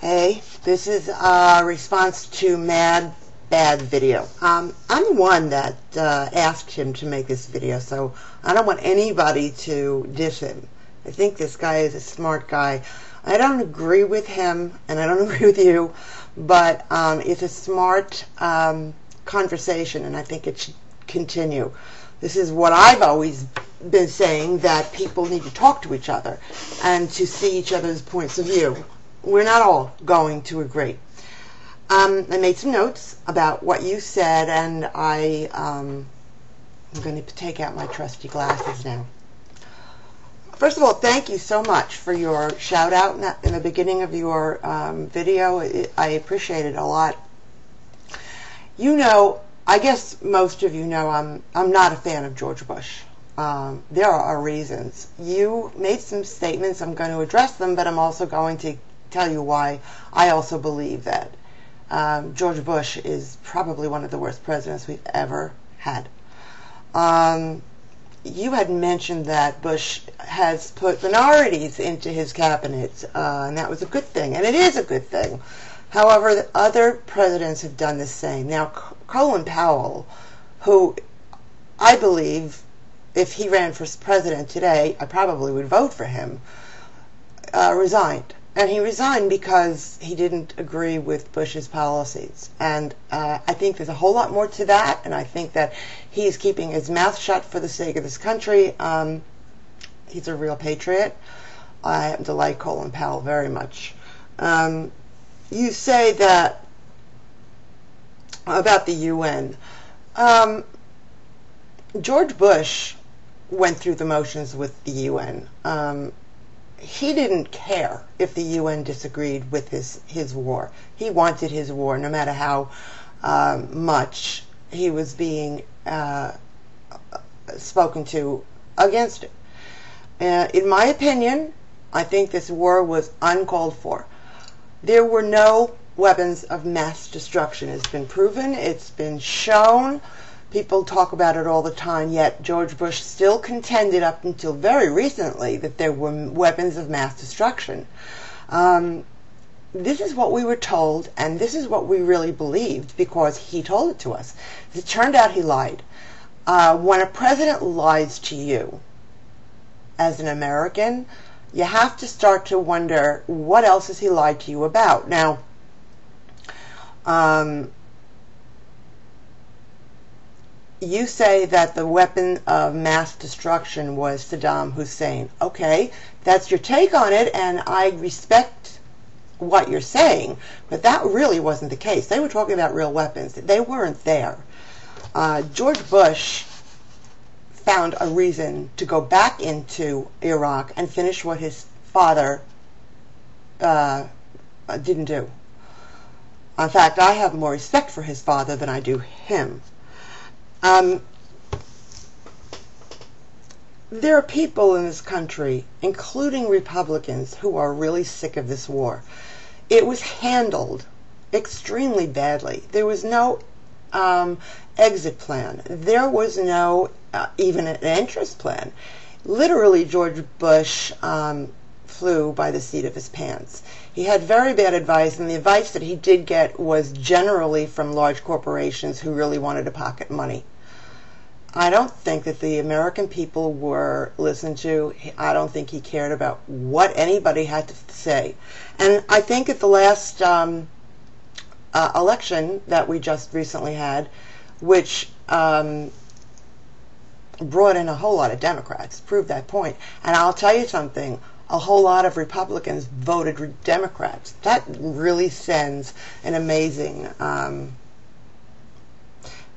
Hey, this is a response to Mad Bad video. I'm the one that asked him to make this video, so I don't want anybody to diss him. I think this guy is a smart guy. I don't agree with him, and I don't agree with you, but it's a smart conversation, and I think it should continue. This is what I've always been saying, that people need to talk to each other and to see each other's points of view. We're not all going to agree. I made some notes about what you said, and I'm going to take out my trusty glasses now. First of all, thank you so much for your shout out in the beginning of your video. I appreciate it a lot. You know, I guess most of you know I'm not a fan of George Bush. There are reasons. You made some statements. I'm going to address them, but I'm also going to tell you why I also believe that George Bush is probably one of the worst presidents we've ever had. You had mentioned that Bush has put minorities into his cabinet, and that was a good thing, and it is a good thing. However, other presidents have done the same. Now, Colin Powell, who I believe, if he ran for president today, I probably would vote for him, resigned. And he resigned because he didn't agree with Bush's policies. And I think there's a whole lot more to that, and I think that he's keeping his mouth shut for the sake of this country. He's a real patriot. I happen to like Colin Powell very much. You say that about the UN. George Bush went through the motions with the UN. He didn't care if the UN disagreed with his war. He wanted his war, no matter how much he was being spoken to against it. In my opinion, I think this war was uncalled for. There were no weapons of mass destruction. It's been proven. It's been shown. People talk about it all the time, yet George Bush still contended up until very recently that there were weapons of mass destruction. This is what we were told, and this is what we really believed because he told it to us. It turned out he lied. When a president lies to you, as an American, you have to start to wonder, what else has he lied to you about? Now, you say that the weapon of mass destruction was Saddam Hussein. Okay, that's your take on it, and I respect what you're saying, but that really wasn't the case. They were talking about real weapons. They weren't there. George Bush found a reason to go back into Iraq and finish what his father didn't do. In fact, I have more respect for his father than I do him. There are people in this country, including Republicans, who are really sick of this war. It was handled extremely badly. There was no exit plan. There was no even an entrance plan. Literally, George Bush flew by the seat of his pants. He had very bad advice, and the advice that he did get was generally from large corporations who really wanted to pocket money. I don't think that the American people were listened to. I don't think he cared about what anybody had to say. And I think at the last election that we just recently had, which brought in a whole lot of Democrats, proved that point. And I'll tell you something, a whole lot of Republicans voted Democrats. That really sends an amazing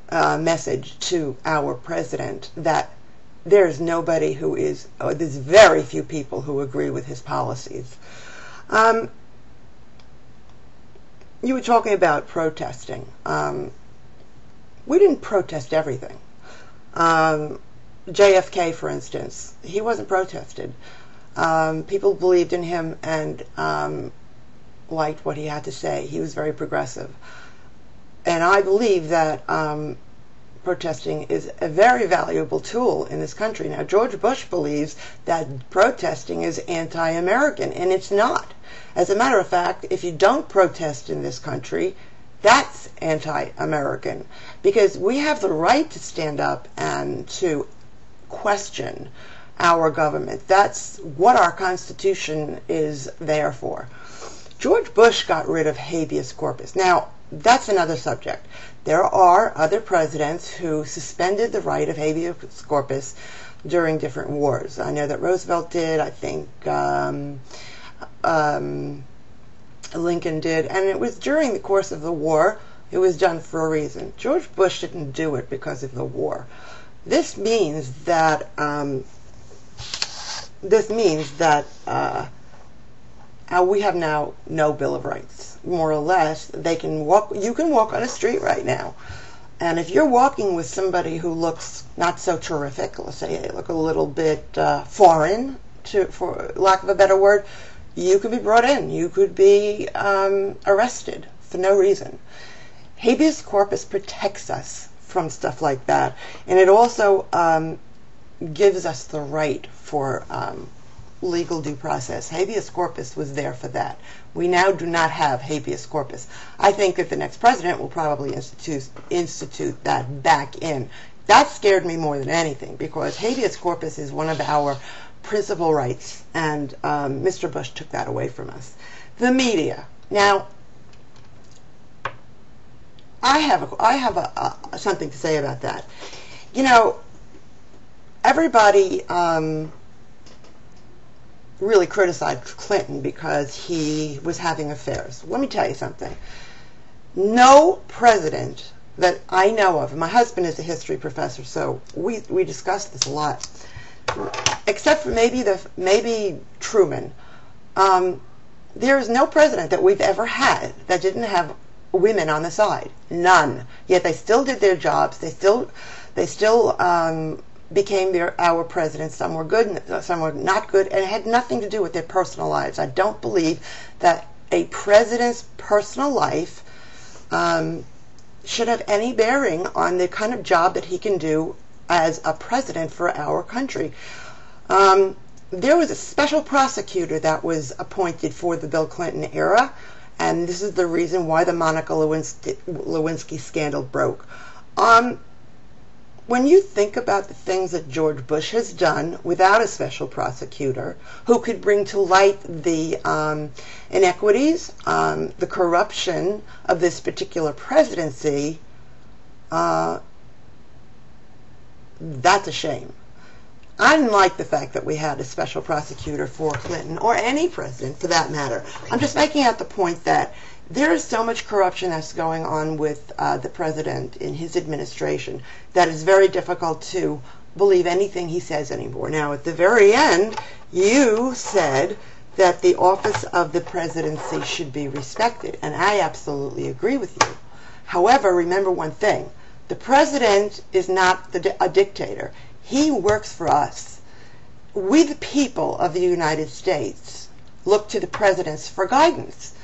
message to our president that there's nobody who is, or there's very few people who agree with his policies. You were talking about protesting. We didn't protest everything. JFK, for instance, he wasn't protested. People believed in him and liked what he had to say. He was very progressive. And I believe that protesting is a very valuable tool in this country. Now, George Bush believes that protesting is anti-American, and it's not. As a matter of fact, if you don't protest in this country, that's anti-American, because we have the right to stand up and to question our government. That's what our Constitution is there for. George Bush got rid of habeas corpus. Now, that's another subject. There are other presidents who suspended the right of habeas corpus during different wars. I know that Roosevelt did. I think Lincoln did. And it was during the course of the war. It was done for a reason. George Bush didn't do it because of the war. This means that we have now no Bill of Rights. More or less, they can walk. You can walk on a street right now, and if you're walking with somebody who looks not so terrific, let's say they look a little bit foreign, for lack of a better word, you could be brought in. You could be arrested for no reason. Habeas corpus protects us from stuff like that, and it also gives us the right for legal due process. Habeas corpus was there for that. We now do not have habeas corpus. I think that the next president will probably institute that back in. That scared me more than anything, because habeas corpus is one of our principal rights, and Mr. Bush took that away from us. The media. Now, I have something to say about that. You know, everybody really criticized Clinton because he was having affairs. Let me tell you something. No president that I know of, and my husband is a history professor, so we discuss this a lot, except for maybe Truman. There is no president that we've ever had that didn't have women on the side. None. Yet they still did their jobs. They still became our presidents. Some were good, some were not good, and it had nothing to do with their personal lives. I don't believe that a president's personal life should have any bearing on the kind of job that he can do as a president for our country. There was a special prosecutor that was appointed for the Bill Clinton era, and this is the reason why the Monica Lewinsky scandal broke. When you think about the things that George Bush has done without a special prosecutor who could bring to light the inequities, the corruption of this particular presidency, that's a shame. I didn't like the fact that we had a special prosecutor for Clinton, or any president for that matter. I'm just making out the point that there is so much corruption that's going on with the president in his administration that it's very difficult to believe anything he says anymore. Now, at the very end, you said that the office of the presidency should be respected, and I absolutely agree with you. However, remember one thing. The president is not a dictator. He works for us. We, the people of the United States, look to the presidents for guidance.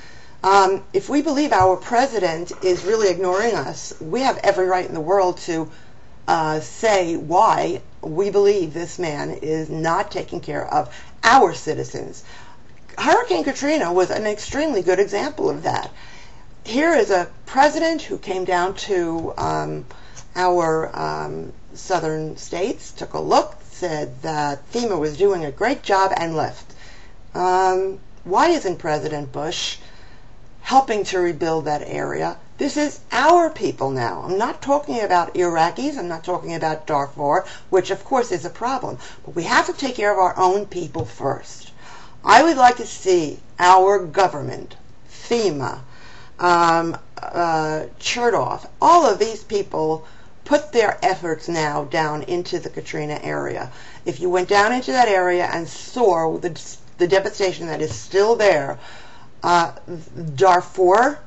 If we believe our president is really ignoring us, we have every right in the world to say why we believe this man is not taking care of our citizens. Hurricane Katrina was an extremely good example of that. Here is a president who came down to our southern states, took a look, said that FEMA was doing a great job, and left. Why isn't President Bush helping to rebuild that area? This is our people now. I'm not talking about Iraqis. I'm not talking about Darfur, which of course is a problem. But we have to take care of our own people first. I would like to see our government, FEMA, Chertoff, all of these people put their efforts now down into the Katrina area. If you went down into that area and saw the devastation that is still there, Darfur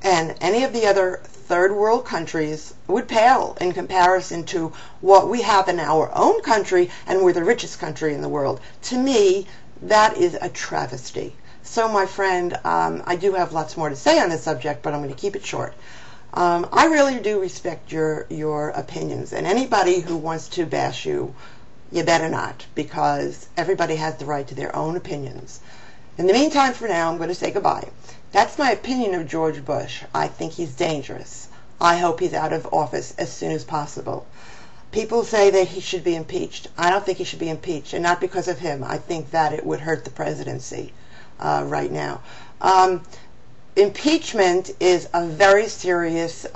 and any of the other third world countries would pale in comparison to what we have in our own country, and we're the richest country in the world. To me, that is a travesty. So, my friend, I do have lots more to say on this subject, but I'm going to keep it short. I really do respect your opinions, and anybody who wants to bash you, you better not, because everybody has the right to their own opinions. In the meantime, for now, I'm going to say goodbye. That's my opinion of George Bush. I think he's dangerous. I hope he's out of office as soon as possible. People say that he should be impeached. I don't think he should be impeached, and not because of him. I think that it would hurt the presidency right now. Impeachment is a very serious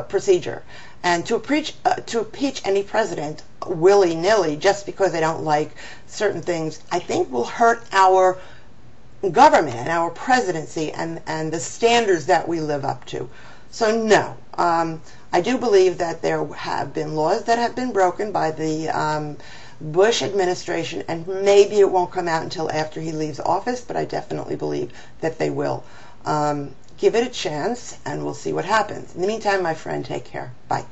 procedure, and to impeach any president willy-nilly just because they don't like certain things, I think will hurt our government and our presidency and the standards that we live up to. So no, I do believe that there have been laws that have been broken by the Bush administration, and maybe it won't come out until after he leaves office, but I definitely believe that they will. Give it a chance, and we'll see what happens. In the meantime, my friend, take care. Bye.